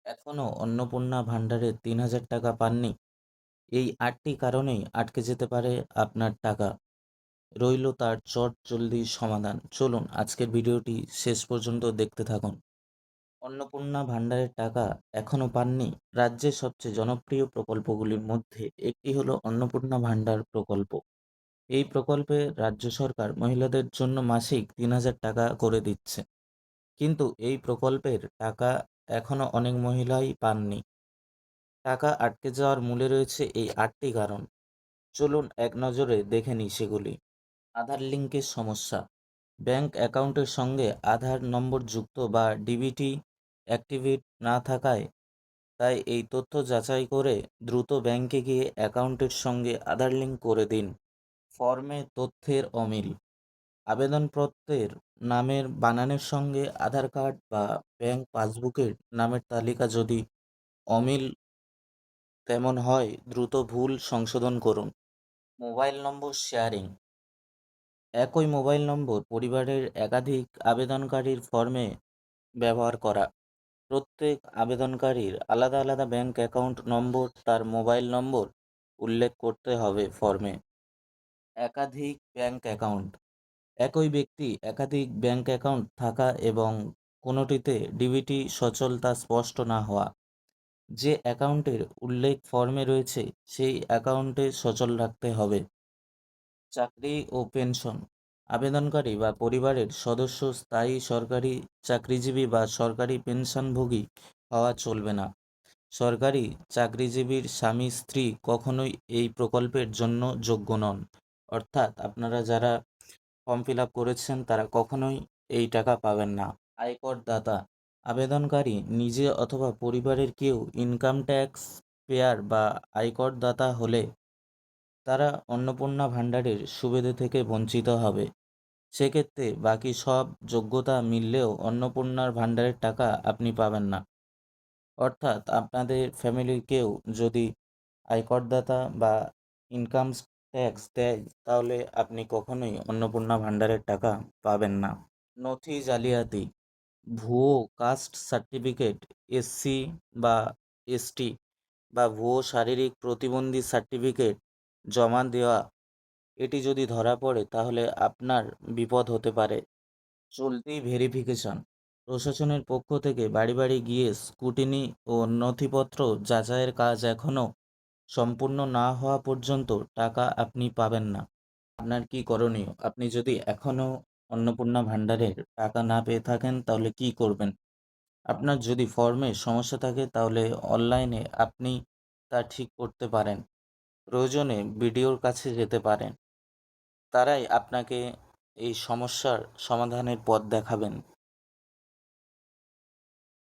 এখনও অন্নপূর্ণা ভাণ্ডারের ৩,০০০ টাকা পাননি? এই ৮টি কারণেই আটকে যেতে পারে আপনার টাকা। রইল তার চটজলদি সমাধান। চলুন আজকের ভিডিওটি শেষ পর্যন্ত দেখতে থাকুন। অন্নপূর্ণা ভাণ্ডারের টাকা এখনও পাননি? রাজ্যের সবচেয়ে জনপ্রিয় প্রকল্পগুলির মধ্যে একটি হলো অন্নপূর্ণা ভাণ্ডার প্রকল্প। এই প্রকল্পে রাজ্য সরকার মহিলাদের জন্য মাসিক ৩,০০০ টাকা করে দিচ্ছে। কিন্তু এই প্রকল্পের টাকা এখনও অনেক মহিলাই পাননি। টাকা আটকে যাওয়ার মূলে রয়েছে এই ৮টি কারণ। চলুন এক নজরে দেখে নিই সেগুলি। আধার লিঙ্কের সমস্যা। ব্যাংক অ্যাকাউন্টের সঙ্গে আধার নম্বর যুক্ত বা ডিবিটি অ্যাক্টিভেট না থাকায় তাই এই তথ্য যাচাই করে দ্রুত ব্যাংকে গিয়ে অ্যাকাউন্টের সঙ্গে আধার লিঙ্ক করে দিন। ফর্মে তথ্যের অমিল। আবেদনপত্রের নামের বানানের সঙ্গে আধার কার্ড বা ব্যাংক পাসবুকের নামের তালিকা যদি অমিল তেমন হয় দ্রুত ভুল সংশোধন করুন। মোবাইল নম্বর শেয়ারিং। একই মোবাইল নম্বর পরিবারের একাধিক আবেদনকারীর ফর্মে ব্যবহার করা। প্রত্যেক আবেদনকারীর আলাদা আলাদা ব্যাংক অ্যাকাউন্ট নম্বর তার মোবাইল নম্বর উল্লেখ করতে হবে ফর্মে। একাধিক ব্যাংক অ্যাকাউন্ট। একই ব্যক্তি একাধিক ব্যাংক অ্যাকাউন্ট থাকা এবং কোনোটিতে ডিবিটি সচল তা স্পষ্ট না হওয়া। যে অ্যাকাউন্টের উল্লেখ ফর্মে রয়েছে সেই অ্যাকাউন্টে সচল রাখতে হবে। চাকরি ও পেনশন। আবেদনকারী বা পরিবারের সদস্য স্থায়ী সরকারি চাকরিজীবী বা সরকারি পেনশনভোগী হওয়া চলবে না। সরকারি চাকরিজীবীর স্বামী স্ত্রী কখনোই এই প্রকল্পের জন্য যোগ্য নন। অর্থাৎ আপনারা যারা ফর্ম ফিল আপ করেছেন তারা কখনোই এই টাকা পাবেন না। আয়কর দাতা। আবেদনকারী নিজে অথবা পরিবারের কেউ ইনকাম ট্যাক্স পেয়ার বা আয়কর দাতা হলে তারা অন্নপূর্ণা ভাণ্ডারের সুবিধে থেকে বঞ্চিত হবে। সেক্ষেত্রে বাকি সব যোগ্যতা মিললেও অন্নপূর্ণার ভাণ্ডারের টাকা আপনি পাবেন না। অর্থাৎ আপনাদের ফ্যামিলির কেউ যদি আয়করদাতা বা ইনকাম ট্যাক্স দেয় তাহলে আপনি কখনোই অন্নপূর্ণা ভাণ্ডারের টাকা পাবেন না। নথি জালিয়াতি। ভুয়ো কাস্ট সার্টিফিকেট, এসসি বা এসটি বা ভুয়ো শারীরিক প্রতিবন্ধী সার্টিফিকেট জমা দেওয়া, এটি যদি ধরা পড়ে তাহলে আপনার বিপদ হতে পারে। চলতি ভেরিফিকেশন। প্রশাসনের পক্ষ থেকে বাড়ি বাড়ি গিয়ে স্ক্রুটিনি ও নথিপত্র যাচাইয়ের কাজ এখনও সম্পূর্ণ না হওয়া পর্যন্ত টাকা আপনি পাবেন না। আপনার কি করণীয়? আপনি যদি এখনও অন্নপূর্ণা ভাণ্ডারের টাকা না পেয়ে থাকেন তাহলে কি করবেন? আপনার যদি ফর্মে সমস্যা থাকে তাহলে অনলাইনে আপনি তা ঠিক করতে পারেন। প্রয়োজনে বিডিওর কাছে যেতে পারেন। তারাই আপনাকে এই সমস্যার সমাধানের পথ দেখাবেন।